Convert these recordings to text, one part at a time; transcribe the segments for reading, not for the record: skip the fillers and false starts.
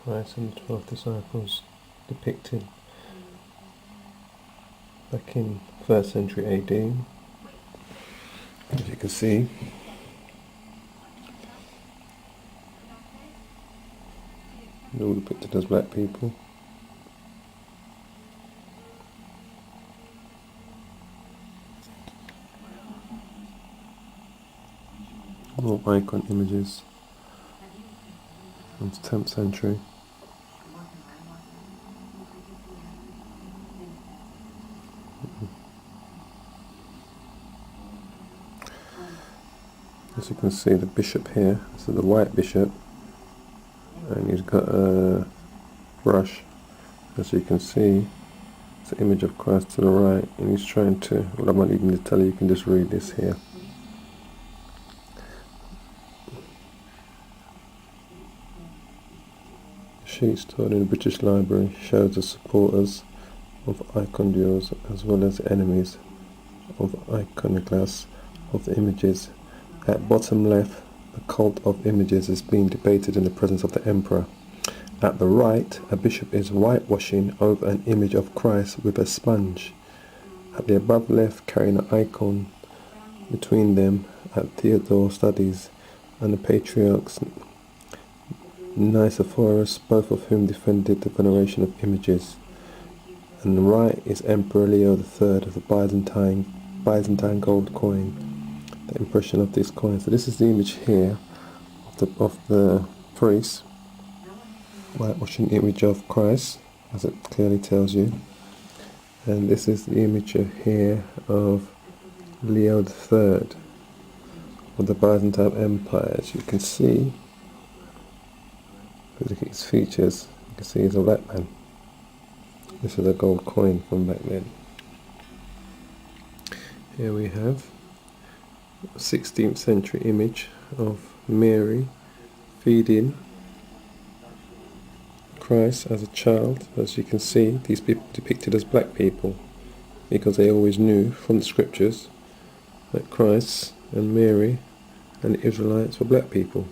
Christ and the 12 disciples depicted back in 1st century AD. As you can see, they're all depicted as black people. All icon images from the 10th century. As you can see, the bishop here, this is the white bishop, and he's got a brush. As you can see, it's an image of Christ to the right, and he's trying to, well, I'm not even going to tell you, you can just read this here. The sheet stored in the British Library shows the supporters of icon as well as enemies of iconoclasts of the images. At bottom left, the cult of images is being debated in the presence of the emperor. At the right, a bishop is whitewashing over an image of Christ with a sponge. At the above left, carrying an icon between them, at Theodore Studies and the patriarchs Nicephorus, both of whom defended the veneration of images. And the right is Emperor Leo III of the Byzantine gold coin. The impression of this coin. So this is the image here of the priest, whitewashing image of Christ, as it clearly tells you. And this is the image here of Leo III of the Byzantine Empire. As you can see, if you look at his features, you can see he's a black man. This is a gold coin from back then. Here we have a 16th century image of Mary feeding Christ as a child. As you can see, these people depicted as black people because they always knew from the scriptures that Christ and Mary and the Israelites were black people.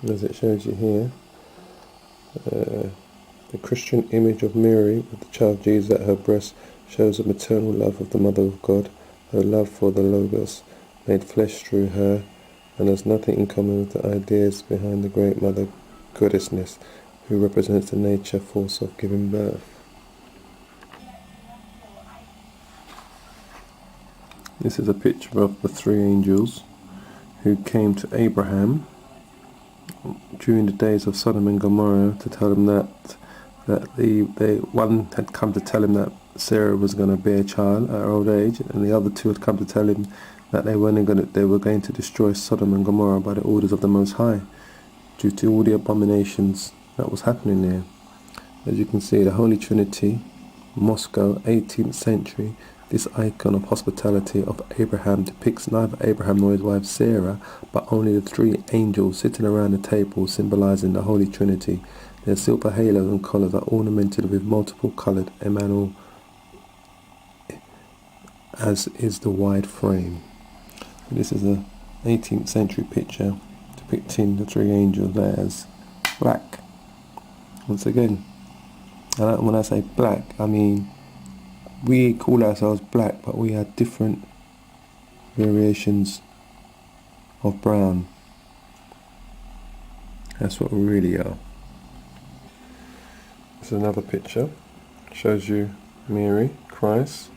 As it shows you here, the Christian image of Mary with the child Jesus at her breast shows the maternal love of the Mother of God, her love for the Logos made flesh through her, and has nothing in common with the ideas behind the great Mother Goddessness, who represents the nature force of giving birth. This is a picture of the three angels who came to Abraham during the days of Sodom and Gomorrah to tell him that one had come to tell him that Sarah was going to bear a child at her old age, and the other two had come to tell him that they were going to destroy Sodom and Gomorrah by the orders of the Most High, due to all the abominations that was happening there. As you can see, the Holy Trinity, Moscow, 18th century. This icon of hospitality of Abraham depicts neither Abraham nor his wife Sarah, but only the three angels sitting around the table, symbolizing the Holy Trinity. Their silver halos and collars are ornamented with multiple colored enamel, as is the wide frame. This is a 18th century picture depicting the three angels as black. Once again, and when I say black, I mean we call ourselves black, but we have different variations of brown. That's what we really are. This is another picture. Shows you Mary, Christ.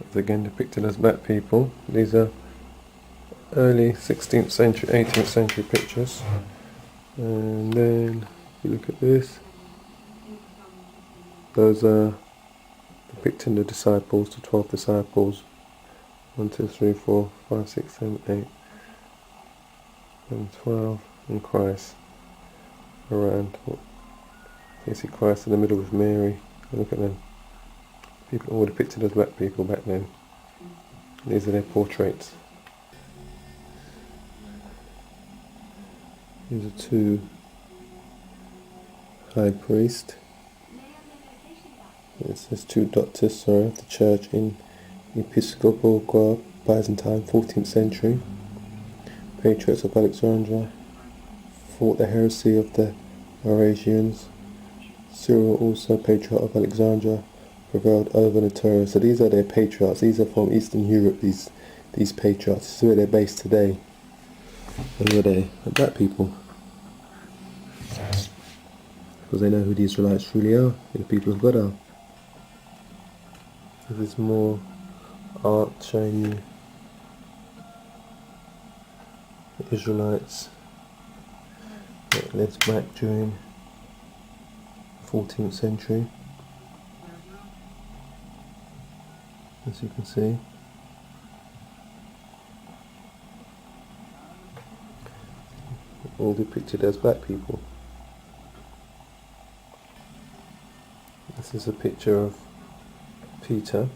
It's again depicted as black people. These are early 16th century, 18th century pictures. And then, if you look at this, those are depicting the disciples, the 12 disciples. 1, 2, 3, 4, 5, 6, 7, 8, and 12, and Christ around. You see Christ in the middle with Mary. Look at them. People all depicted as black people back then. These are their portraits. These are two high priests. There's two doctors, of the church in Episcopal Byzantine, 14th century. Patriarchs of Alexandria, fought the heresy of the Arians. Cyril, also patriarch of Alexandria, prevailed over the terrorists. So these are their patriarchs. These are from Eastern Europe. These patriarchs. This is where they're based today. And where they are black people, because they know who the Israelites really are. The people of God are. This is more art showing you the Israelites that lived back during the 14th century, as you can see. All depicted as black people. This is a picture of Peter,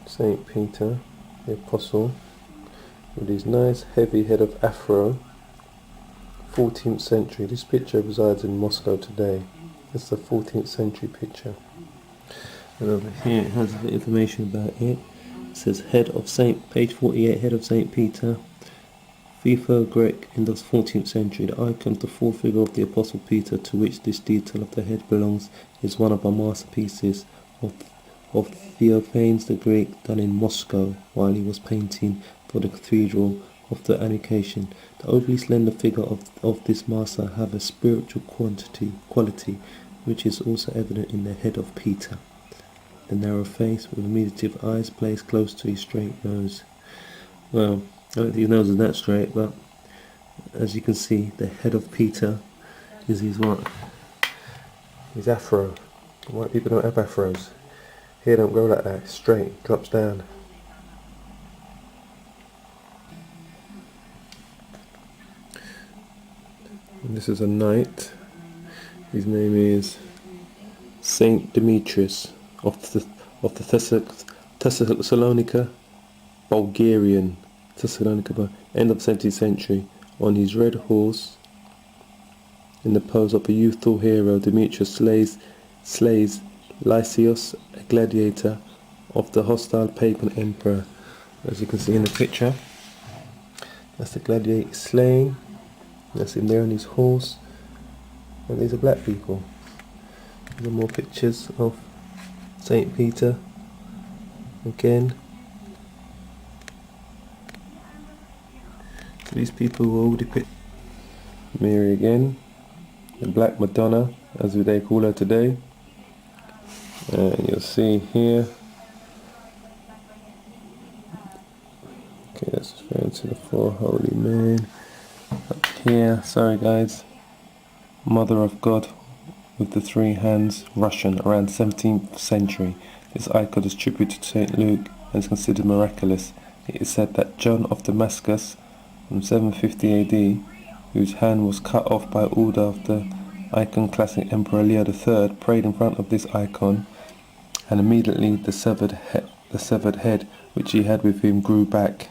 Saint Peter, the Apostle, with his nice heavy head of afro, 14th century. This picture resides in Moscow today. It's a 14th century picture. And over here it has a bit of information about it. It says head of Saint, page 48, head of Saint Peter, FIFO Greek in the 14th century. The icon of the fourth figure of the Apostle Peter, to which this detail of the head belongs, is one of our masterpieces of Theophanes the Greek, done in Moscow while he was painting for the Cathedral of the Annunciation. The overly slender figure of this master have a spiritual quality which is also evident in the head of Peter. The narrow face with meditative eyes placed close to his straight nose. Well, I don't think his nose is that straight, but as you can see, the head of Peter is his what? His afro. White people don't have afros. Hair don't grow like that, it's straight, drops down. And this is a knight. His name is Saint Demetrius of the Thessalonica, Bulgarian. Thessalonica, end of 17th century. On his red horse, in the pose of a youthful hero, Demetrius slays Lysias, a gladiator of the hostile pagan emperor. As you can see in the picture, that's the gladiator slaying. That's him there on his horse. And these are black people. There are more pictures of Saint Peter again. So these people were all depicted. Mary again, the Black Madonna, as they call her today. And you'll see here. Okay, let's just go into the four holy men. Up here, sorry guys. Mother of God with the three hands, Russian, around 17th century. This icon is attributed to St. Luke and is considered miraculous. It is said that John of Damascus, from 750 AD, whose hand was cut off by order of the Iconoclastic Emperor Leo III, prayed in front of this icon, and immediately the severed head which he had with him grew back.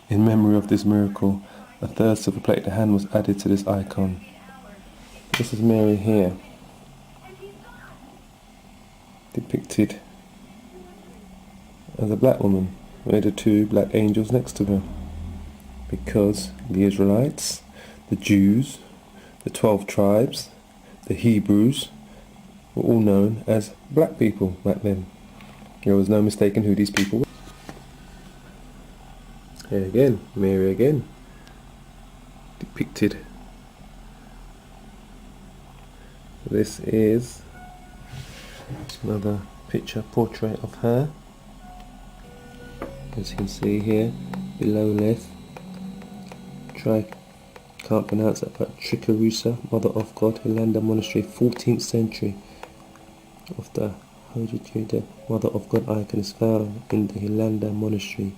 In memory of this miracle, a third silver-plated hand was added to this icon. This is Mary here, depicted as a black woman, with the two black angels next to her, because the Israelites, the Jews, the 12 tribes, the Hebrews, were all known as black people back then. There was no mistaking who these people were. Here again, Mary again, depicted. This is another picture, portrait of her. As you can see here, below left, can't pronounce that, but Trikarusa, Mother of God, Hilanda Monastery, 14th century. Of the Hojijuda Mother of God icon is found in the Hilanda Monastery.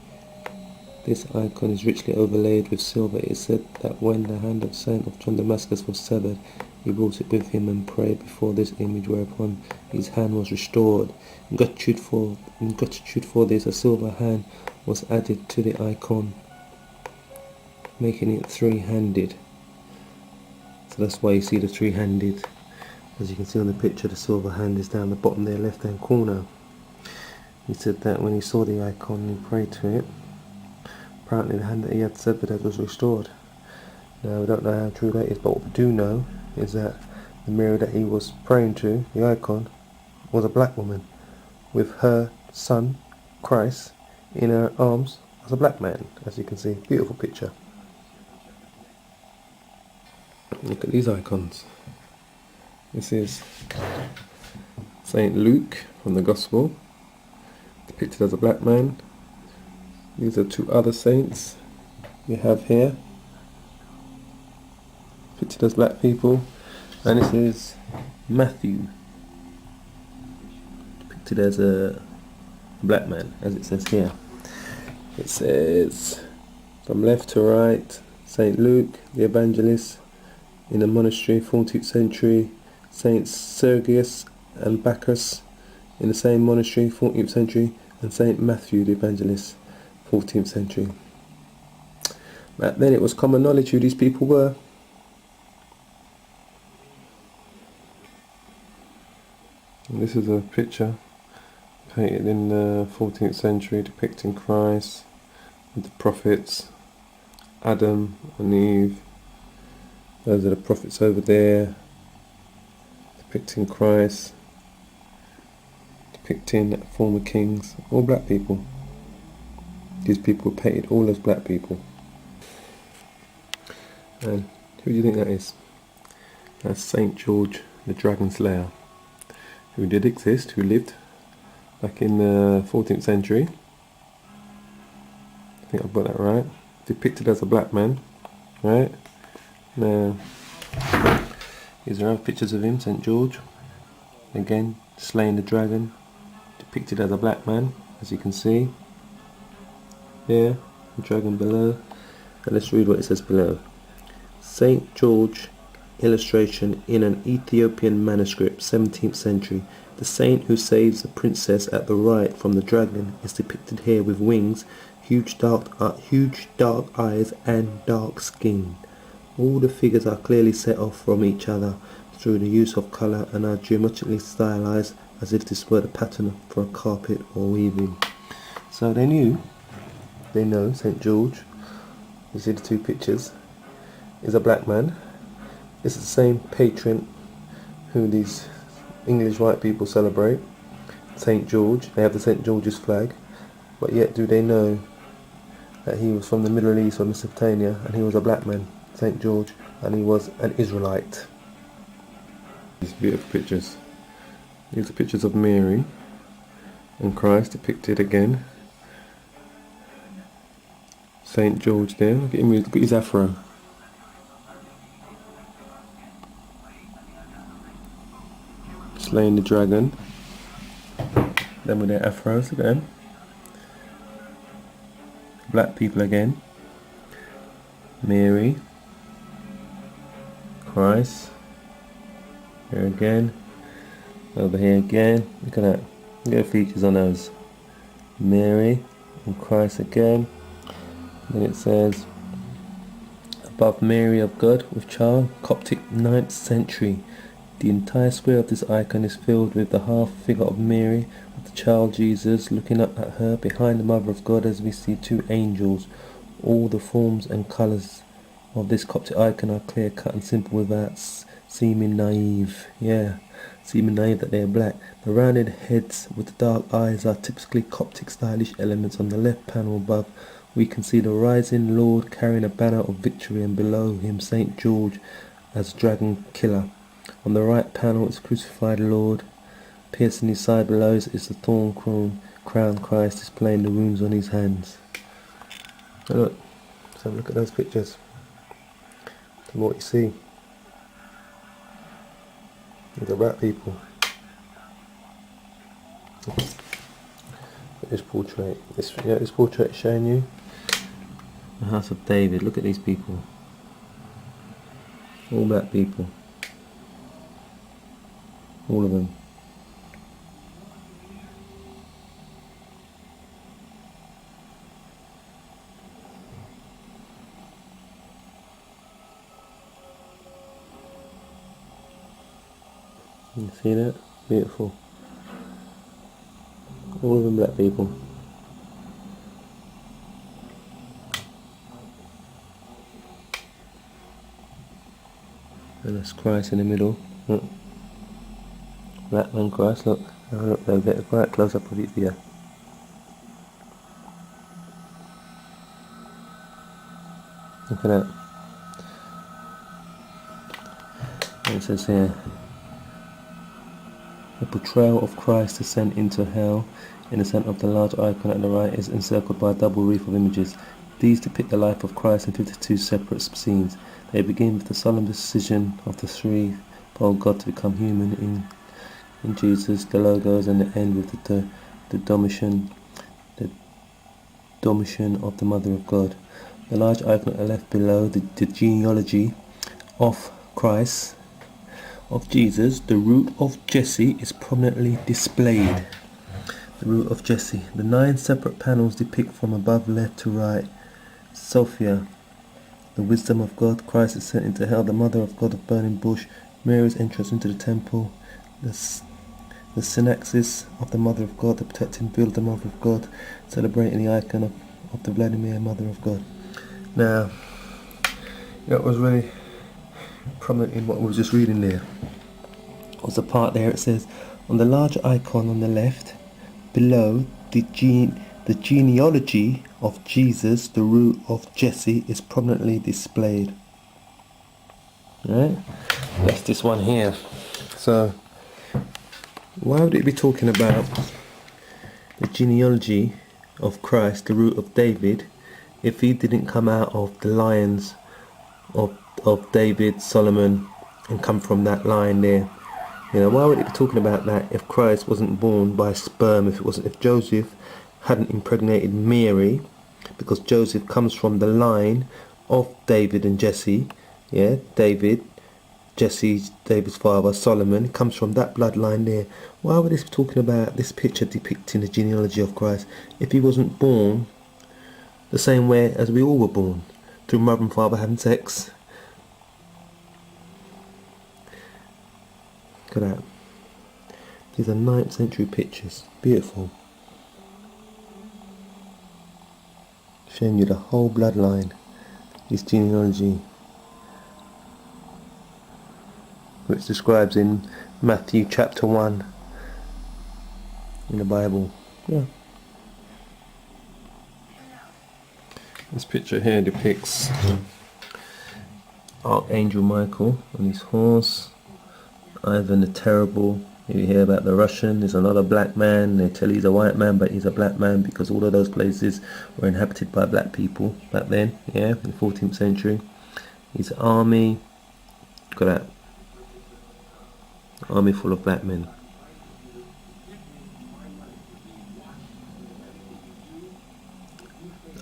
This icon is richly overlaid with silver. It is said that when the hand of Saint of John Damascus was severed, he brought it with him and prayed before this image, whereupon his hand was restored. In gratitude for this, a silver hand was added to the icon, making it three-handed. So that's why you see the three-handed. As you can see on the picture, the silver hand is down the bottom there, left-hand corner. He said that when he saw the icon, he prayed to it. Apparently the hand that he had severed was restored. Now we don't know how true that is, but what we do know is that the Mary that he was praying to, the icon, was a black woman with her son, Christ, in her arms as a black man, as you can see. Beautiful picture. Look at these icons. This is Saint Luke from the Gospel, depicted as a black man. These are two other saints we have here, depicted as black people. And this is Matthew, depicted as a black man, as it says here. It says, from left to right, Saint Luke, the evangelist, in a monastery, 14th century. Saints Sergius and Bacchus, in the same monastery, 14th century. And Saint Matthew, the evangelist, 14th century. Back then it was common knowledge who these people were. And this is a picture painted in the 14th century depicting Christ with the prophets, Adam and Eve. Those are the prophets over there, depicting Christ, depicting former kings, all black people. These people were painted all as black people. And who do you think that is? That's Saint George, the Dragon Slayer, who did exist, who lived back in the 14th century. I think I've got that right. Depicted as a black man, right? Now, these are other pictures of him, St. George. Again, slaying the dragon, depicted as a black man, as you can see. Here, the dragon below. And let's read what it says below. St. George, illustration in an Ethiopian manuscript, 17th century. The saint who saves the princess at the right from the dragon is depicted here with wings, huge dark eyes and dark skin. All the figures are clearly set off from each other through the use of colour and are geometrically stylized as if this were the pattern for a carpet or weaving. So they know St. George, you see the two pictures, is a black man. This is the same patron who these English white people celebrate, St. George. They have the St. George's flag, but yet do they know that he was from the Middle East or Mesopotamia and he was a black man, St. George, and he was an Israelite. These beautiful pictures. These are pictures of Mary and Christ depicted again. St. George there, look at him, look at his afro. Slaying the dragon. Them with their afros, look at them. Black people again. Mary. Christ. Here again. Over here again. Look at that. Look at the features on those. Mary and Christ again. Then it says, above Mary of God with child, Coptic 9th century. The entire square of this icon is filled with the half figure of Mary with the child Jesus looking up at her behind the Mother of God, as we see two angels. All the forms and colours of this Coptic icon are clear cut and simple without seeming naive. Seeming naive that they are black. The rounded heads with the dark eyes are typically Coptic stylish elements. On the left panel above we can see the rising Lord carrying a banner of victory, and below him St. George as dragon killer. On the right panel is crucified Lord. Piercing his side below is the thorn crown Christ displaying the wounds on his hands. So look, let's have a look at those pictures. Tell me what you see. These are black people. Look at this portrait. This portrait is showing you the house of David. Look at these people. All black people. All of them. You see that? Beautiful. All of them black people. And that's Christ in the middle. Look. Black man Christ, look. Oh, look, they'll get a quite close up of it here. Look at that. And it says here, the portrayal of Christ's descent into hell in the centre of the large icon at the right is encircled by a double wreath of images. These depict the life of Christ in 52 separate scenes. They begin with the solemn decision of the threefold God to become human in Jesus, the Logos, and they end with the Domitian of the Mother of God. The large icon at the left below, the genealogy of Christ, of Jesus, the root of Jesse, is prominently displayed. The root of Jesse. The 9 separate panels depict from above left to right Sophia, the wisdom of God, Christ is sent into hell, the mother of God of burning bush, Mary's entrance into the temple, the synaxis of the mother of God, the protecting build of the mother of God, celebrating the icon of the Vladimir mother of God. Now, that was really prominent in what we were just reading there. Was the part there it says, on the large icon on the left, below the genealogy of Jesus, the root of Jesse, is prominently displayed. Right? That's this one here. So, why would it be talking about the genealogy of Christ, the root of David, if he didn't come out of the lions of David, Solomon, and come from that line there? You know, why would it be talking about that if Christ wasn't born by sperm, if Joseph hadn't impregnated Mary, because Joseph comes from the line of David and Jesse, yeah, Jesse's David's father, Solomon, comes from that bloodline there. Why would this be talking about this picture depicting the genealogy of Christ if he wasn't born the same way as we all were born, through mother and father having sex? Look at that. These are 9th century pictures. Beautiful. Showing you the whole bloodline, his genealogy, which describes in Matthew chapter 1 in the Bible. Yeah. This picture here depicts Archangel Michael on his horse, Ivan the Terrible. You hear about the Russian, there's another black man, they tell he's a white man but he's a black man because all of those places were inhabited by black people back then, yeah, in the 14th century. His army, look at that, army full of black men.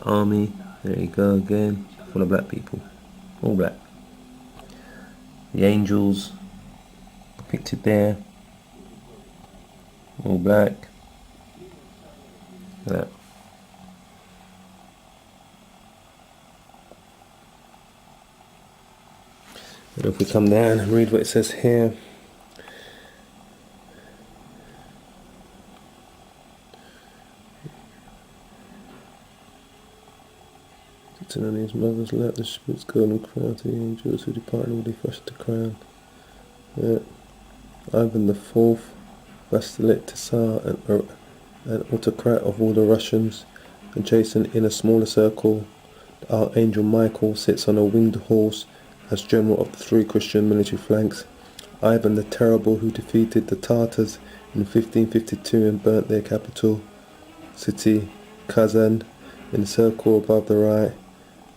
Army, there you go again, full of black people, all black. The angels depicted there, all black. Look at that. And if we come down and read what it says here, and on his mother's lap the spirits golden crown to the angels who departed will refresh the crown. Yeah. Ivan the Fourth, Vasilek Tsar and autocrat of all the Russians, adjacent in a smaller circle, the Archangel Michael sits on a winged horse as general of the 3 Christian military flanks. Ivan the Terrible, who defeated the Tartars in 1552 and burnt their capital city, Kazan, in the circle above the right,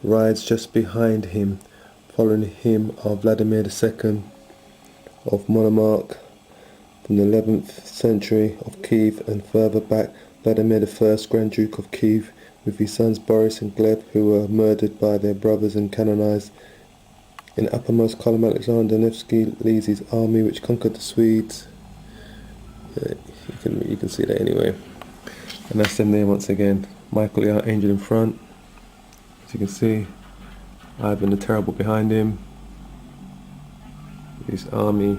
rides just behind him. Following him are Vladimir II of Monomark from the 11th century of Kiev, and further back Vladimir I, Grand Duke of Kiev, with his sons Boris and Gleb, who were murdered by their brothers and canonized. In the uppermost column, Alexander Nevsky leads his army which conquered the Swedes. You can see that anyway. And that's them there once again. Michael the Archangel in front, as you can see. Ivan the Terrible behind him. His army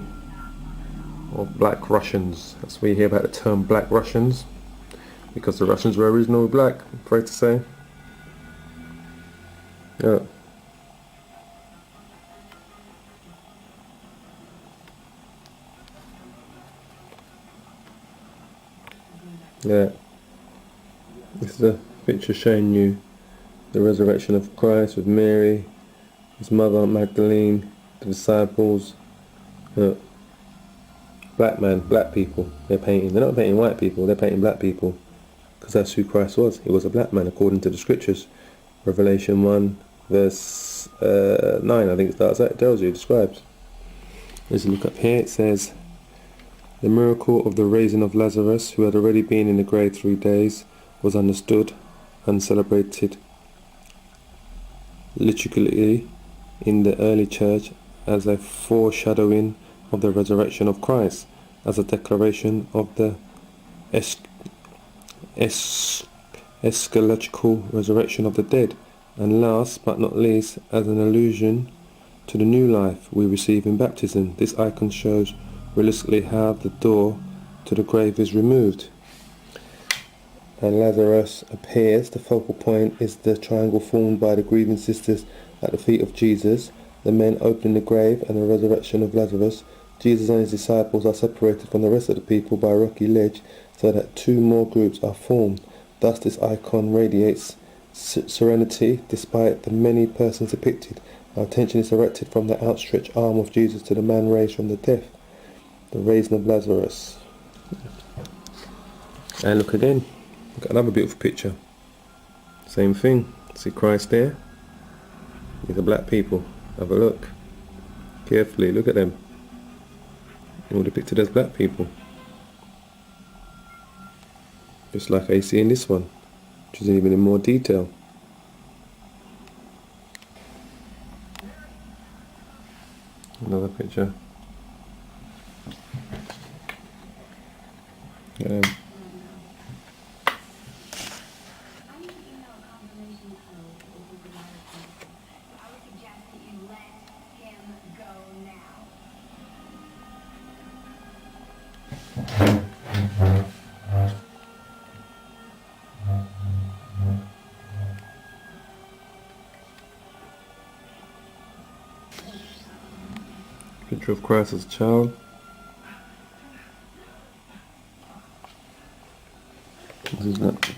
of black Russians. That's where you hear about the term black Russians, because the Russians were originally black, I'm afraid to say. Yeah. Yeah, this is a picture showing you the resurrection of Christ with Mary, his mother Magdalene, the disciples. Look, black man, black people. They're painting. They're not painting white people. They're painting black people, because that's who Christ was. He was a black man according to the scriptures. Revelation 1 verse 9, I think it starts. That tells you, describes. As you look up here, it says, the miracle of the raising of Lazarus, who had already been in the grave 3 days, was understood and celebrated liturgically in the early church as a foreshadowing of the resurrection of Christ, as a declaration of the eschatological resurrection of the dead, and last but not least, as an allusion to the new life we receive in baptism. This icon shows realistically how the door to the grave is removed, and Lazarus appears. The focal point is the triangle formed by the grieving sisters at the feet of Jesus, the men opening the grave, and the resurrection of Lazarus. Jesus and his disciples are separated from the rest of the people by a rocky ledge, so that two more groups are formed. Thus this icon radiates serenity despite the many persons depicted. Our attention is directed from the outstretched arm of Jesus to the man raised from the dead, the raising of Lazarus. And look again, look at another beautiful picture. Same thing. See Christ there? These are black people. Have a look carefully. Look at them. All depicted as black people, just like I see in this one, which is even in more detail. Another picture. Picture of Christ as a child.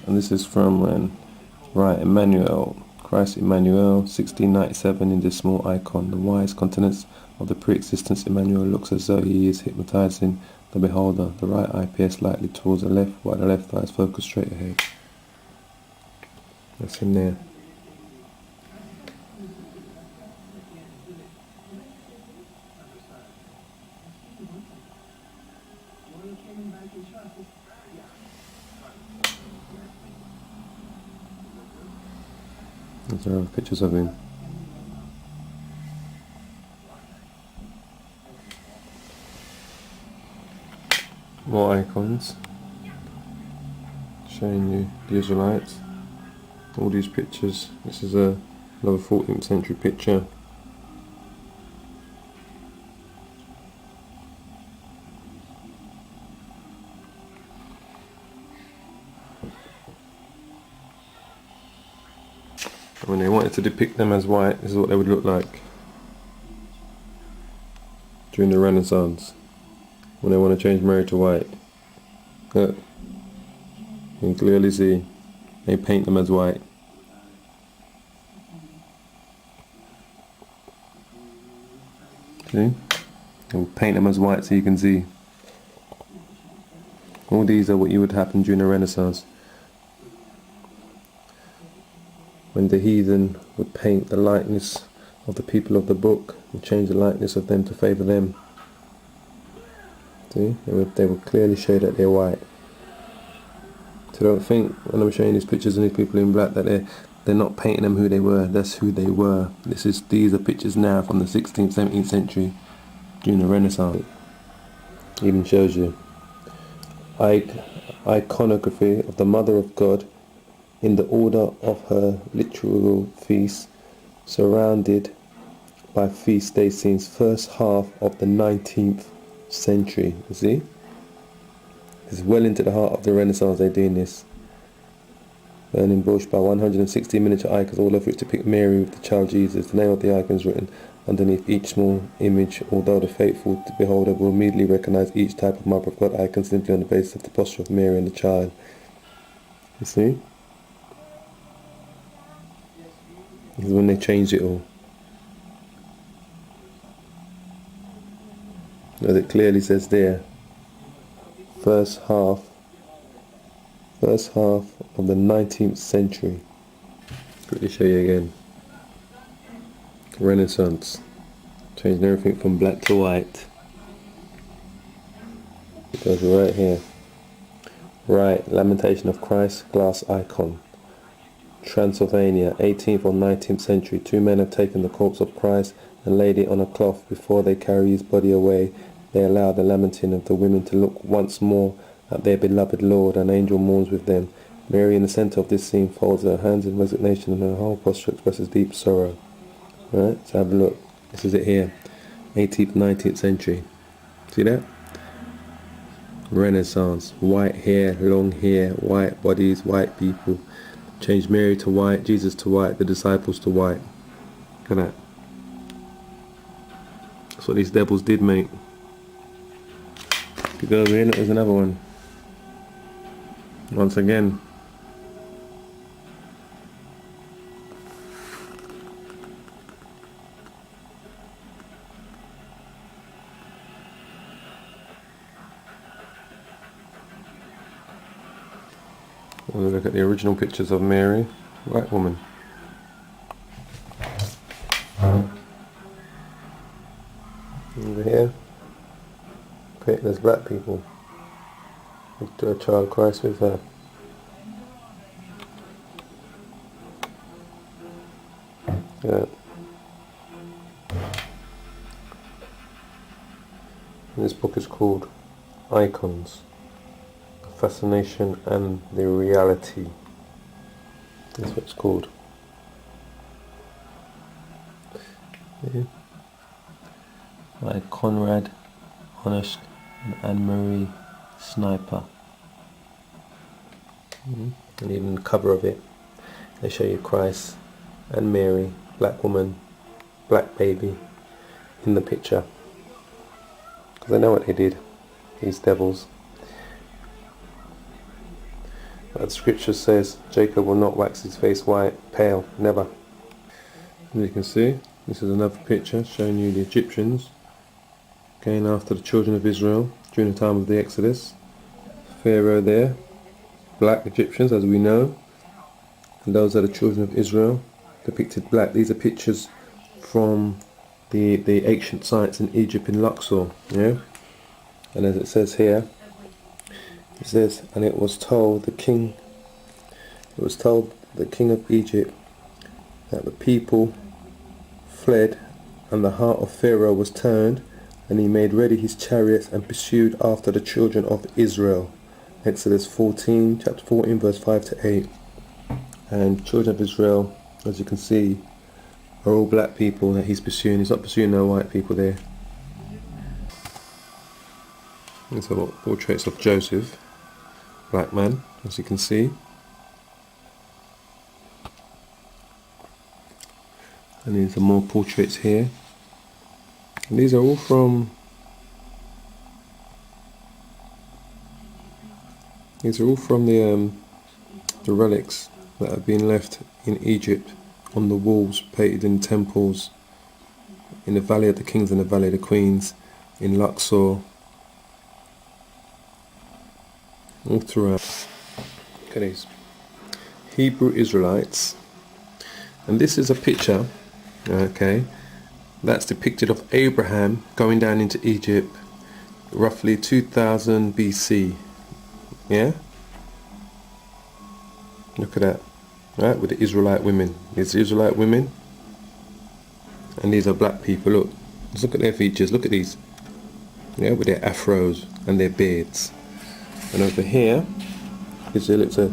This is from when, right, Emmanuel, Christ Emmanuel, 1697, in this small icon. The wise countenance of the pre-existence Emmanuel looks as though he is hypnotizing the beholder. The right eye pierced slightly towards the left, while the left eye is focused straight ahead. That's him there. These are pictures of him. More icons showing you the Israelites. All these pictures. This is another 14th century picture. When they wanted to depict them as white, this is what they would look like during the Renaissance. When they want to change Mary to white, look, you can clearly see they paint them as white. See? They'll paint them as white so you can see. All these are what you would happen during the Renaissance, when the heathen would paint the likeness of the people of the book and change the likeness of them to favour them. See? They would clearly show that they're white. So don't think when I'm showing these pictures of these people in black that they're not painting them who they were. That's who they were. These are pictures now from the 16th, 17th century during the Renaissance. It even shows you iconography of the Mother of God in the order of her literal feast, surrounded by feast day scenes, first half of the 19th century. You see? It's well into the heart of the Renaissance they're doing this. Burning bush by 160 miniature icons, all of which depict Mary with the child Jesus. The name of the icon is written underneath each small image, although the faithful beholder will immediately recognize each type of Mother of God icon simply on the basis of the posture of Mary and the child. You see? This is when they changed it all. As it clearly says there, first half of the 19th century. Quickly show you again. Renaissance. Changed everything from black to white. It goes right here. Right, Lamentation of Christ, glass icon. Transylvania, 18th or 19th century. Two men have taken the corpse of Christ and laid it on a cloth. Before they carry his body away, they allow the lamenting of the women to look once more at their beloved Lord. An angel mourns with them. Mary, in the centre of this scene, folds her hands in resignation and her whole posture expresses deep sorrow. Right, so have a look. This is it here. 18th, 19th century. See that? Renaissance. White hair, long hair, white bodies, white people. Changed Mary to white, Jesus to white, the disciples to white. Look at that. That's what these devils did, mate. If you go over here, look, there's another one. Once again. We'll look at the original pictures of Mary, white woman. Over here, there's black people. With a child Christ with her. Yeah. And this book is called Icons. Fascination and the Reality. That's what it's called. Yeah. By Conrad Honest and Anne-Marie Sniper. And even the cover of it, they show you Christ and Mary, black woman, black baby, in the picture. Because they know what they did, these devils. But the scripture says Jacob will not wax his face white, pale, never. As you can see, this is another picture showing you the Egyptians going after the children of Israel during the time of the Exodus. Pharaoh there, black Egyptians as we know, and those are the children of Israel depicted black. These are pictures from the ancient sites in Egypt in Luxor, yeah. And as it says here, it says, and it was told the king of Egypt that the people fled, and the heart of Pharaoh was turned, and he made ready his chariots and pursued after the children of Israel. Exodus 14, chapter 14, verse 5 to 8. And children of Israel, as you can see, are all black people that he's pursuing. He's not pursuing no white people there. These are portraits of Joseph, black man, as you can see. And these are more portraits here. And these are all from the relics that have been left in Egypt on the walls, painted in temples, in the Valley of the Kings and the Valley of the Queens, in Luxor, all throughout. Look at these Hebrew Israelites, and this is a picture, okay, that's depicted of Abraham going down into Egypt, roughly 2000 BC. Yeah, look at that, right, with the Israelite women. These Israelite women, and these are black people. Look, just look at their features. Look at these, yeah, with their afros and their beards. And over here, you see, looks at,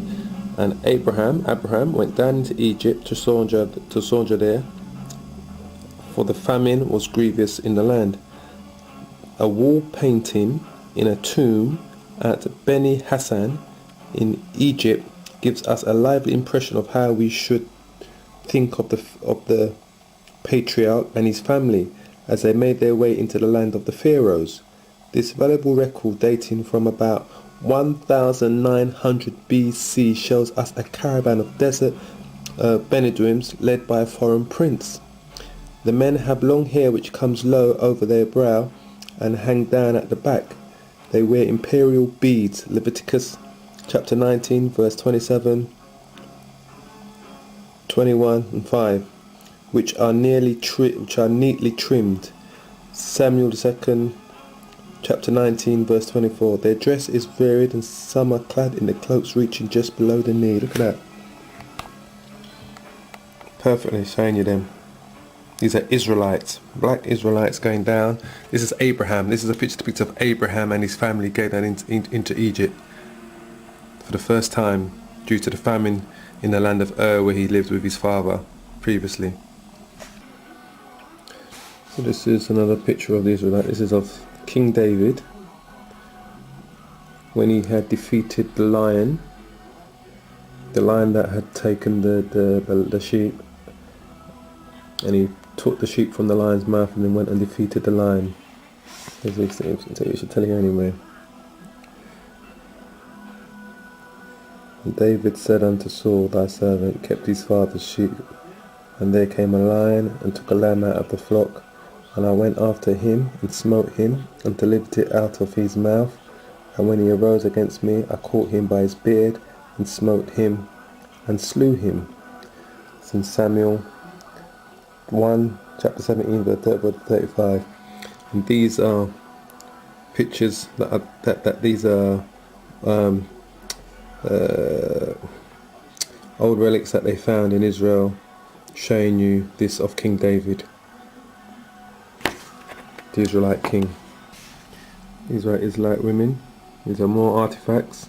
and Abraham went down into Egypt to sojourn there, for the famine was grievous in the land. A wall painting in a tomb at Beni Hassan in Egypt gives us a lively impression of how we should think of the patriarch and his family as they made their way into the land of the pharaohs. This valuable record, dating from about 1900 BC, shows us a caravan of desert Bedouins led by a foreign prince. The men have long hair which comes low over their brow and hang down at the back. They wear imperial beads, Leviticus chapter 19 verse 27, 21 and 5, which are neatly trimmed. Samuel 2 chapter 19 verse 24. Their dress is varied and some are clad in the cloaks reaching just below the knee. Look at that. Perfectly showing you them. These are Israelites, black Israelites going down. This is Abraham. This is a picture of Abraham and his family going down into Egypt for the first time due to the famine in the land of Ur, where he lived with his father previously. So this is another picture of the Israelites. This is of King David when he had defeated the lion that had taken the sheep, and he took the sheep from the lion's mouth and then went and defeated the lion. As you should tell you anyway. And David said unto Saul, thy servant kept his father's sheep, and there came a lion and took a lamb out of the flock, and I went after him and smote him and delivered it out of his mouth, and when he arose against me, I caught him by his beard and smote him and slew him. It's in Samuel 1 chapter 17 verse 35. And these are pictures that these are old relics that they found in Israel, showing you this of King David, the Israelite king. These are Israelite women. These are more artifacts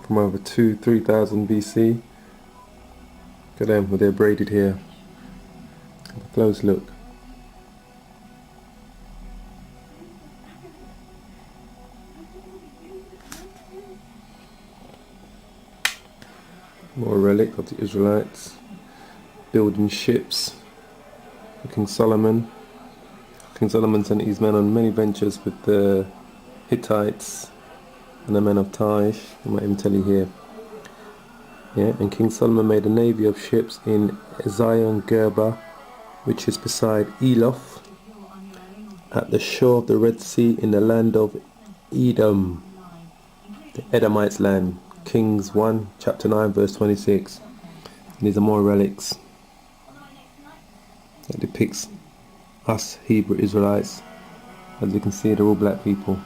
from over 3,000 BC. Look at them with their braided hair. Have a close look. More relic of the Israelites building ships. King Solomon. King Solomon sent his men on many ventures with the Hittites and the men of Tash. I might even tell you here. Yeah, and King Solomon made a navy of ships in Ezion-Geber, which is beside Eloth, at the shore of the Red Sea in the land of Edom, the Edomites' land. Kings 1 chapter 9 verse 26. And these are more relics that depicts us Hebrew Israelites. As you can see, they're all black people.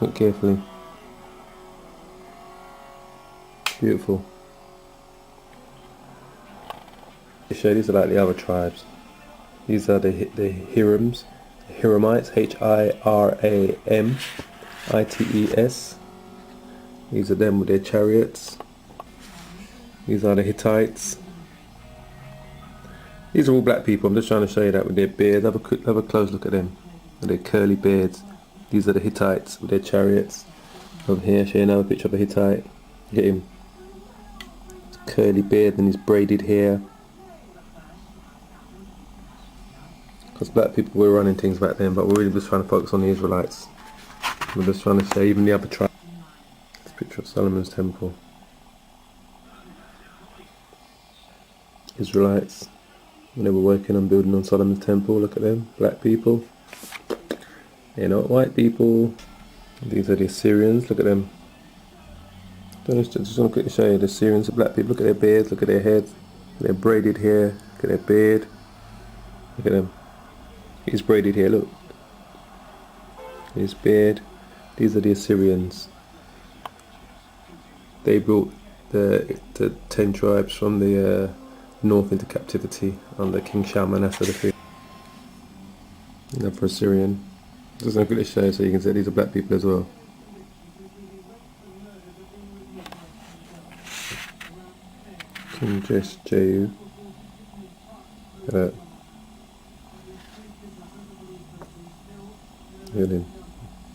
Look carefully. Beautiful. These are like the other tribes. These are the Hiramites, Hiramites. These are them with their chariots. These are the Hittites. These are all black people. I'm just trying to show you that with their beards. Have a close look at them with their curly beards. These are the Hittites with their chariots. Over here, show you another picture of a Hittite. Look at him. His curly beard and his braided hair. Because black people were running things back then, but we're really just trying to focus on the Israelites. We're just trying to show even the other tribes. This picture of Solomon's temple. Israelites, when they were working on building on Solomon's temple, look at them, black people. They're not white people. These are the Assyrians, look at them. Just want to quickly show you the Assyrians, the black people. Look at their beards, look at their heads, look at their braided hair, look at their beard. Look at them. His braided hair, look. His beard. These are the Assyrians. They brought the 10 tribes from the north into captivity under King Shalmaneser III. Another Assyrian. Just going to quickly show you so you can see these are black people as well. King Jehu. Look at that. Look at them.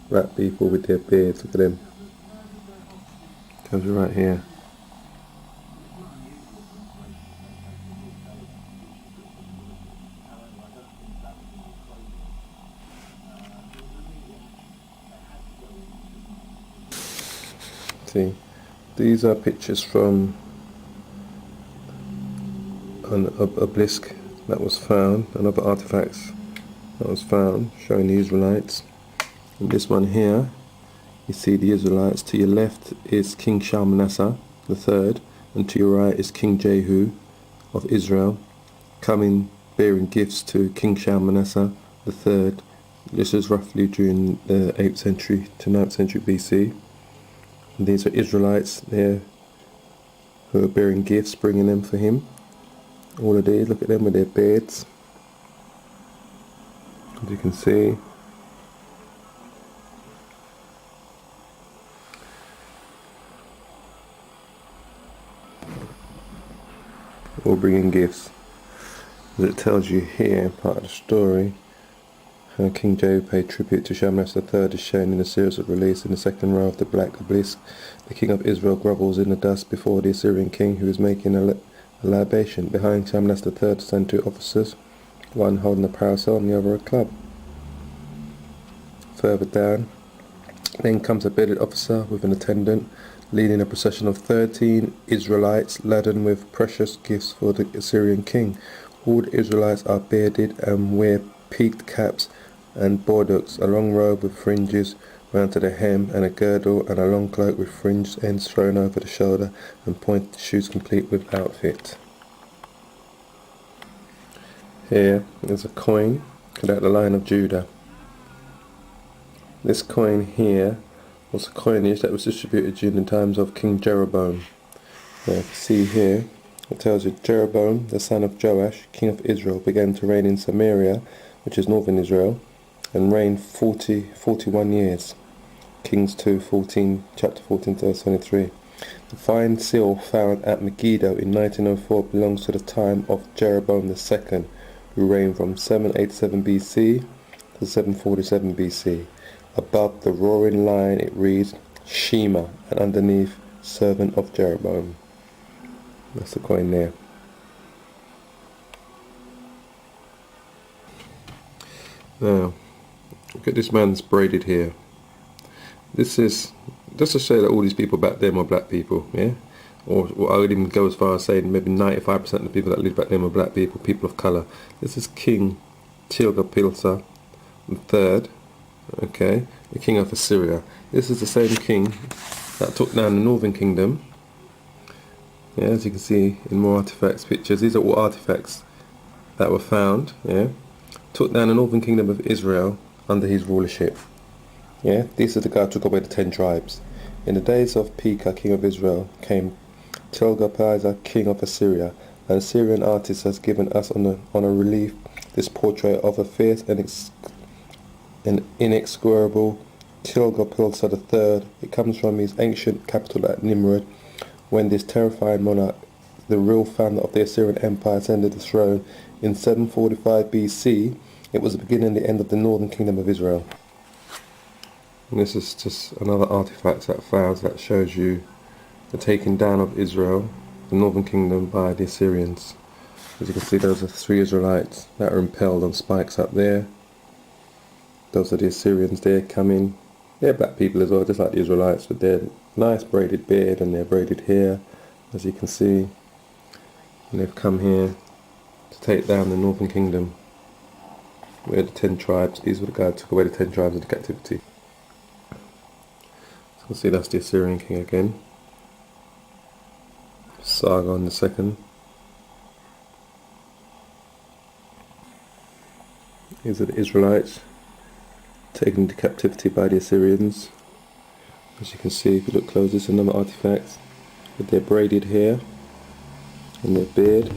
Black people with their beards, look at them. Comes right here. See, these are pictures from an obelisk that was found, and other artifacts that was found showing the Israelites. And this one here, you see the Israelites. To your left is King Shalmaneser III, and to your right is King Jehu of Israel, coming bearing gifts to King Shalmaneser III. This is roughly during the 8th century to 9th century BC. And these are Israelites there who are bearing gifts, bringing them for him. All of these, look at them with their beards. As you can see. All bringing gifts. As it tells you here, part of the story, how King Jehu paid tribute to Shalmaneser III is shown in a series of reliefs in the second row of the black obelisk. The king of Israel grovels in the dust before the Assyrian king, who is making a libation. Behind Shalmaneser III stand two officers, one holding a parasol and the other a club. Further down, then comes a bearded officer with an attendant, leading a procession of 13 Israelites laden with precious gifts for the Assyrian king. All the Israelites are bearded and wear peaked caps and bordocks, a long robe with fringes round to the hem, and a girdle, and a long cloak with fringed ends thrown over the shoulder, and pointed shoes complete with outfit. Here is a coin about the Lion of Judah. This coin here was a coinage that was distributed during the times of King Jeroboam. Now, if you see here, it tells you Jeroboam, the son of Joash, king of Israel, began to reign in Samaria, which is northern Israel, and reigned 41 years. Kings 2, chapter 14, verse 23. The fine seal found at Megiddo in 1904 belongs to the time of Jeroboam II, who reigned from 787 BC to 747 BC. Above the roaring lion it reads Shema, and underneath servant of Jeroboam. That's the coin there. Now, look at this man's braided hair. This is just to show that all these people back then were black people, yeah? Or I would even go as far as saying maybe 95% of the people that lived back then were black people, people of colour. This is King Tiglath-Pileser III, okay, the king of Assyria. This is the same king that took down the northern kingdom. Yeah, as you can see in more artifacts, pictures. These are all artifacts that were found, yeah. Took down the northern kingdom of Israel under his rulership. Yeah, this is the guy who took away the 10 tribes. In the days of Pekah, king of Israel, came Tiglath-Pileser, king of Assyria. An Assyrian artist has given us on a relief this portrait of a fierce and inexorable Tiglath-Pileser III. It comes from his ancient capital at Nimrud, when this terrifying monarch, the real founder of the Assyrian Empire, ascended the throne in 745 BC. It was the beginning and the end of the northern kingdom of Israel. And this is just another artifact that found that shows you the taking down of Israel, the northern kingdom, by the Assyrians. As you can see, those are 3 Israelites that are impaled on spikes up there. Those are the Assyrians there coming. They're black people as well, just like the Israelites, with their nice braided beard and their braided hair, as you can see. And they've come here to take down the northern kingdom, where the 10 tribes, these were the guys who took away the 10 tribes into captivity. So you can see that's the Assyrian king again. Sargon II. These are the Israelites taken into captivity by the Assyrians. As you can see, if you look close, there's another artifact with their braided hair and their beard.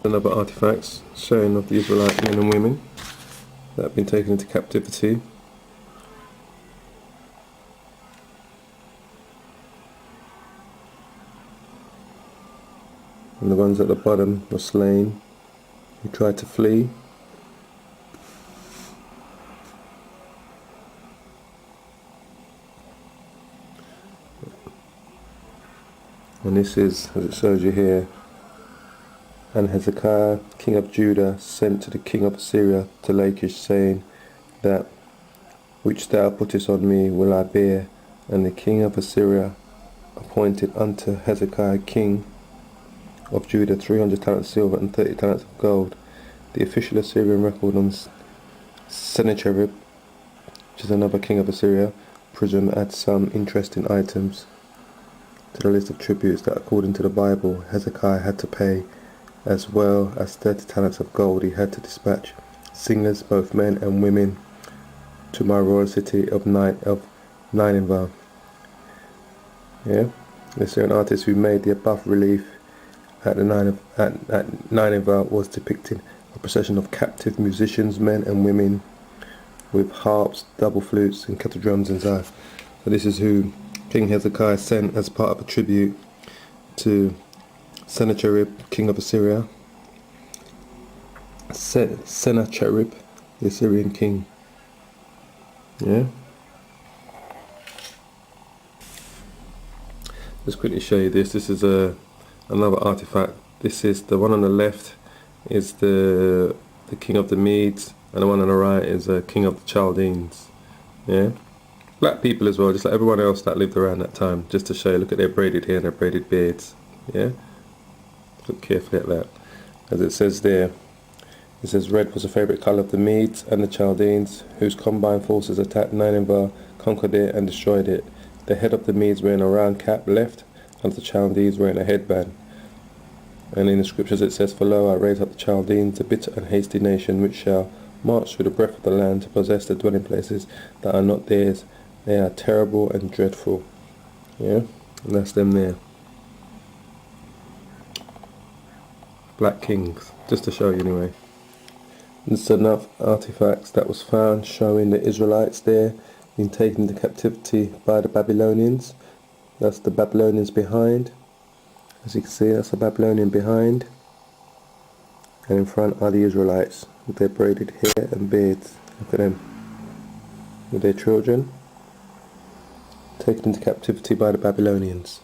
Another artifacts showing of the Israelite men and women that have been taken into captivity. And the ones at the bottom were slain who tried to flee. And this is, as it shows you here, And Hezekiah, king of Judah, sent to the king of Assyria to Lachish, saying, That which thou puttest on me will I bear. And the king of Assyria appointed unto Hezekiah king of Judah 300 talents of silver and 30 talents of gold. The official Assyrian record on Sennacherib, which is another king of Assyria, presume adds some interesting items to the list of tributes that, according to the Bible, Hezekiah had to pay, as well as 30 talents of gold. He had to dispatch singers, both men and women, to my royal city of Nineveh. Yeah, the Assyrian artist who made the above relief at Nineveh was depicting a procession of captive musicians, men and women, with harps, double flutes, and kettle drums and zither. So this is who King Hezekiah sent as part of a tribute to Sennacherib, king of Assyria. Sennacherib, the Assyrian king. Yeah. Just quickly show you this. This is another artifact. This is the one on the left is the king of the Medes, and the one on the right is the king of the Chaldeans. Yeah. Black people as well, just like everyone else that lived around that time. Just to show you, look at their braided hair and their braided beards. Yeah. Look carefully at that. As it says there, it says red was a favourite colour of the Medes and the Chaldeans, whose combined forces attacked Nineveh, conquered it and destroyed it. The head of the Medes wearing a round cap left, and the Chaldeans wearing a headband. And in the scriptures it says, For lo, I raise up the Chaldeans, a bitter and hasty nation, which shall march through the breadth of the land to possess the dwelling places that are not theirs. They are terrible and dreadful. Yeah, and that's them there. Black kings, just to show you anyway. There's enough artifacts that was found showing the Israelites there being taken into captivity by the Babylonians. That's the Babylonians behind. As you can see, that's the Babylonian behind. And in front are the Israelites with their braided hair and beards. Look at them. With their children. Taken into captivity by the Babylonians.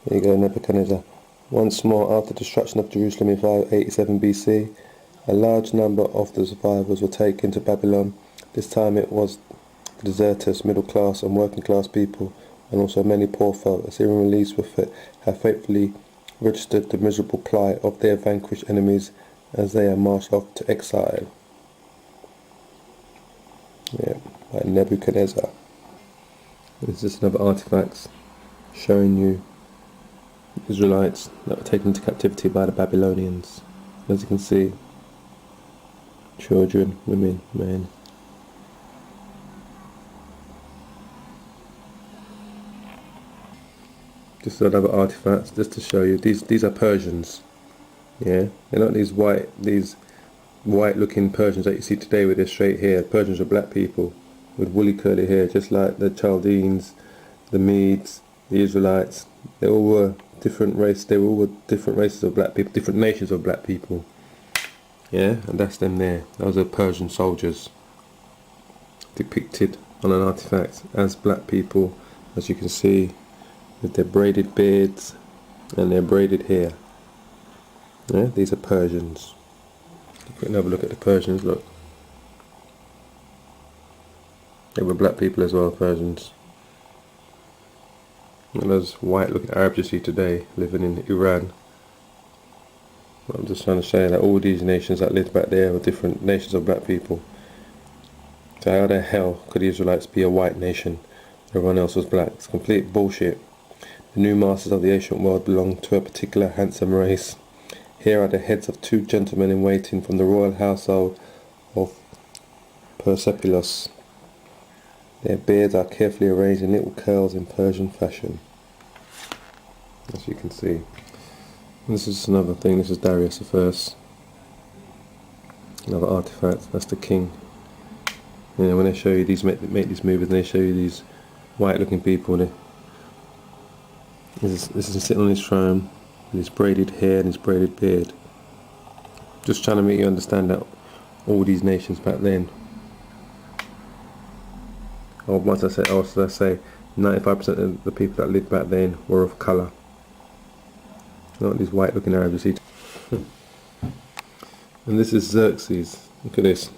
There you go, Nebuchadnezzar. Once more, after the destruction of Jerusalem in 587 BC, a large number of the survivors were taken to Babylon. This time it was the deserters, middle class and working class people, and also many poor folk. Assyrian reliefs have faithfully registered the miserable plight of their vanquished enemies as they are marched off to exile. Yeah, by Nebuchadnezzar. This is another artifacts showing you Israelites that were taken into captivity by the Babylonians. As you can see, children, women, men. Just another artifacts, just to show you. These are Persians. Yeah, they're not these white looking Persians that you see today with their straight hair. Persians are black people with woolly curly hair, just like the Chaldeans, the Medes, the Israelites. They all were different race. They all were different races of black people, different nations of black people. Yeah, and that's them there. Those are Persian soldiers depicted on an artifact as black people, as you can see, with their braided beards and their braided hair. Yeah, these are Persians. Have a look at the Persians, look. They were black people as well, Persians. And those white looking Arabs you see today living in Iran. I'm just trying to show you that all these nations that lived back there were different nations of black people. So how the hell could the Israelites be a white nation? Everyone else was black. It's complete bullshit. The new masters of the ancient world belonged to a particular handsome race. Here are the heads of 2 gentlemen in waiting from the royal household of Persepolis. Their beards are carefully arranged in little curls in Persian fashion. As you can see. And this is another thing, this is Darius the First. Another artifact, that's the king. You know, when they show you these, make these movies, and they show you these white looking people, this is sitting on his throne with his braided hair and his braided beard. Just trying to make you understand that all these nations back then, or once I say, 95% of the people that lived back then were of colour. Not these white looking Arabs you see. And this is Xerxes. Look at this.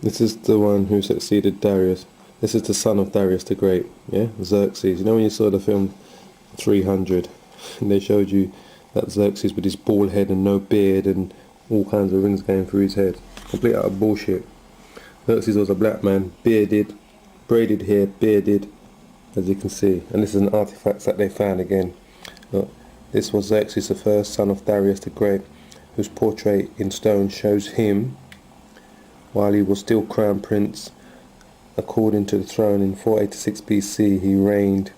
This is the one who succeeded Darius. This is the son of Darius the Great. Yeah, Xerxes. You know when you saw the film 300 and they showed you that Xerxes with his bald head and no beard and all kinds of rings going through his head. Complete utter bullshit. Xerxes was a black man, bearded, braided hair, bearded, as you can see. And this is an artifact that they found again. Look, this was Xerxes the first, son of Darius the Great, whose portrait in stone shows him while he was still crown prince. According to the throne, in 486 BC he reigned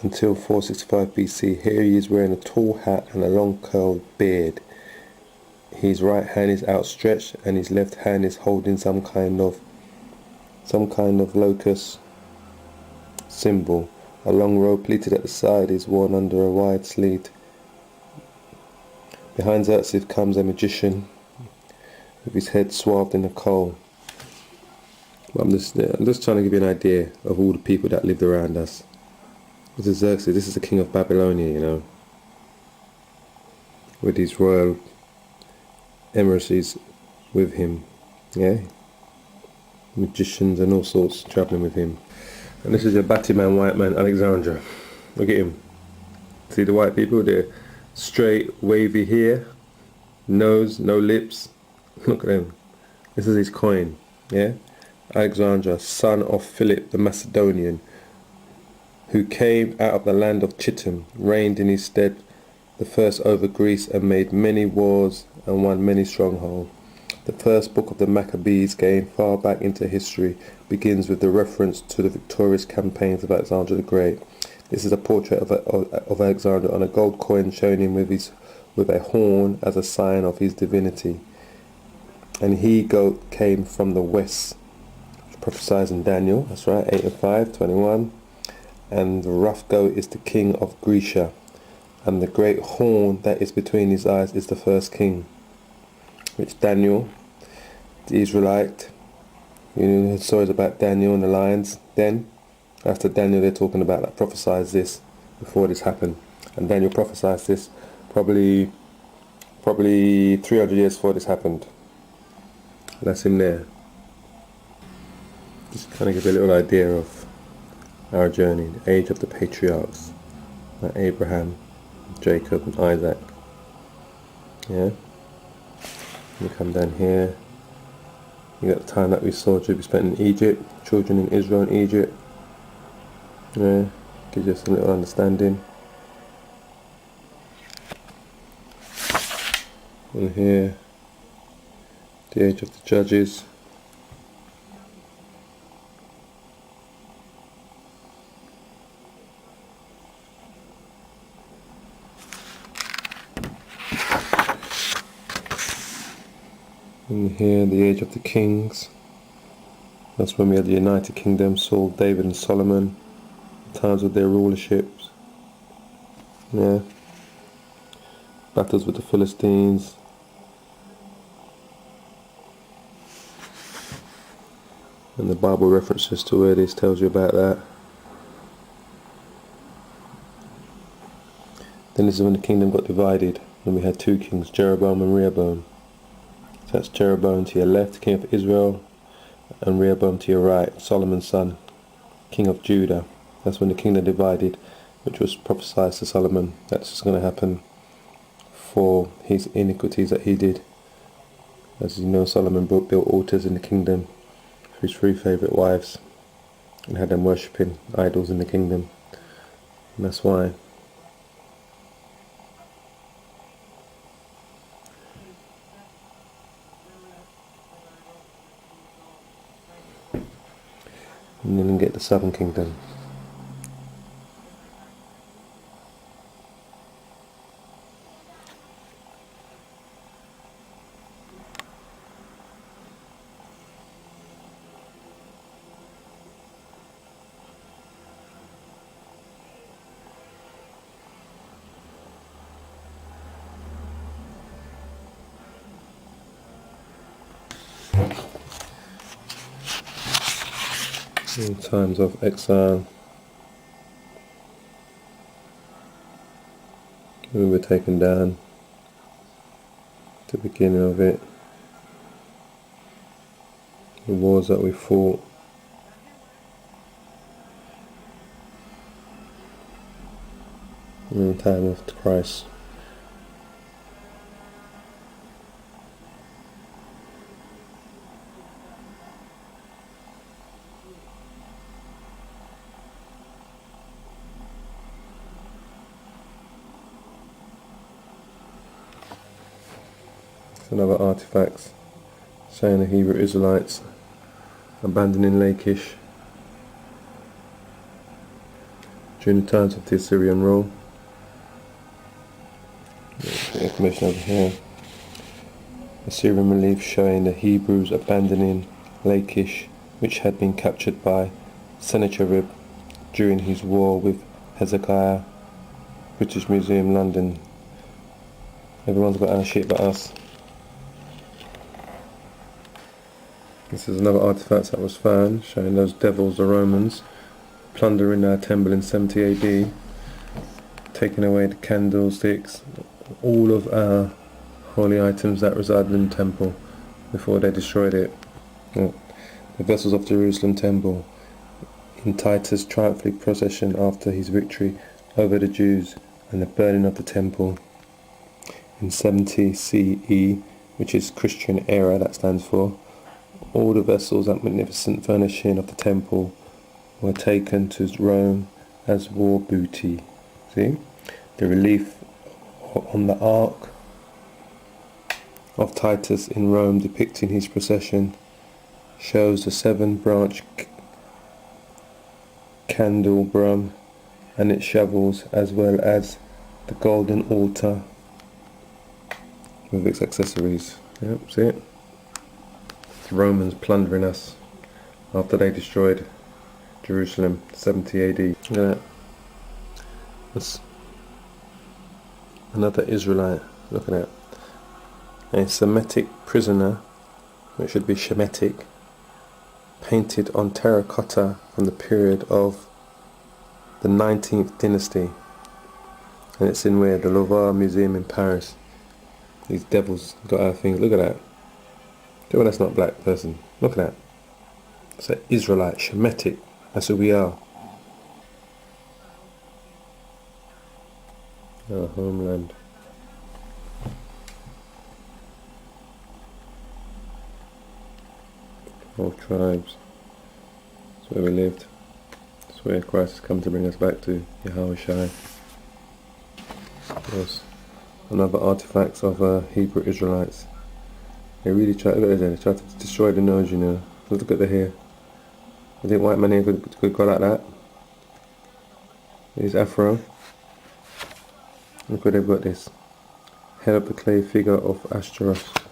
until 465 BC. Here he is wearing a tall hat and a long curled beard. His right hand is outstretched and his left hand is holding some kind of locust symbol. A long robe pleated at the side is worn under a wide sleeve. Behind Xerxes comes a magician with his head swathed in a coal. I'm just trying to give you an idea of all the people that lived around us. This is Xerxes. This is the king of Babylonia, you know, with his royal emissaries with him, yeah, magicians and all sorts travelling with him. And this is your batty man, white man, Alexandra. Look at him. See the white people there, straight, wavy hair, nose, no lips. Look at him. This is his coin, yeah. Alexandra, son of Philip the Macedonian, who came out of the land of Chittim, reigned in his stead the first over Greece and made many wars and won many strongholds. The first book of the Maccabees, going far back into history, begins with the reference to the victorious campaigns of Alexander the Great. This is a portrait of Alexander on a gold coin showing him with a horn as a sign of his divinity. And he goat came from the west, prophesied in Daniel, that's right, 8 and 5, 21. And the rough goat is the king of Grecia, and the great horn that is between his eyes is the first king, which Daniel, the Israelite, you know, stories about Daniel and the lions. Then, after Daniel, they're talking about that prophesies this before this happened, and Daniel prophesies this probably 300 years before this happened. That's him there. Just kind of give you a little idea of our journey, the age of the patriarchs, like Abraham, Jacob and Isaac. Yeah. You come down here, you got the time that we saw to be spent in Egypt, children in Israel and Egypt. Yeah, gives you some little understanding. And here, the age of the judges. And here, the age of the kings. That's when we had the United Kingdom, Saul, David and Solomon, times of their rulerships. Yeah. Battles with the Philistines. And the Bible references to where this tells you about that. Then this is when the kingdom got divided, when we had two kings, Jeroboam and Rehoboam. So that's Jeroboam to your left, king of Israel, and Rehoboam to your right, Solomon's son, king of Judah. That's when the kingdom divided, which was prophesied to Solomon. That's just going to happen for his iniquities that he did. As you know, Solomon built altars in the kingdom for his 3 favourite wives and had them worshipping idols in the kingdom. And that's why. And then get the southern kingdom. In times of exile, we were taken down, the beginning of it, the wars that we fought, in the time of Christ. Some other artifacts saying the Hebrew Israelites abandoning Lachish during the times of the Assyrian rule. The information over here. Assyrian relief showing the Hebrews abandoning Lachish, which had been captured by Sennacherib during his war with Hezekiah. British Museum, London. Everyone's got our shit but us. This is another artifact that was found showing those devils, the Romans, plundering our temple in 70 AD, taking away the candlesticks, all of our holy items that resided in the temple before they destroyed it. The vessels of Jerusalem temple in Titus' triumphal procession after his victory over the Jews and the burning of the temple in 70 CE, which is Christian era, that stands for. All the vessels and magnificent furnishing of the temple were taken to Rome as war booty. See? The relief on the ark of Titus in Rome depicting his procession shows the 7-branch candelabrum and its shovels, as well as the golden altar with its accessories. Yep, see it? The Romans plundering us after they destroyed Jerusalem, 70 AD. Look at that. That's another Israelite. Look at that. A Semitic prisoner, which should be Shemitic, painted on terracotta from the period of the 19th dynasty. And it's in where? The Louvre Museum in Paris. These devils got our things. Look at that. Well, that's not a black person. Look at that. It's an Israelite, Shemitic. That's who we are. Our homeland. All tribes. That's where we lived. That's where Christ has come to bring us back to. Yahweh Shai. Yes. Another artifacts of Hebrew Israelites. They really tried. Look at that. They tried to destroy the nose, you know. Look at the hair. I think white man here could go like that. His afro. Look where they've got this. Head of the clay figure of Ashtaroth.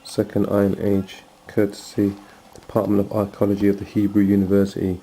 Second Iron Age, courtesy Department of Archaeology of the Hebrew University.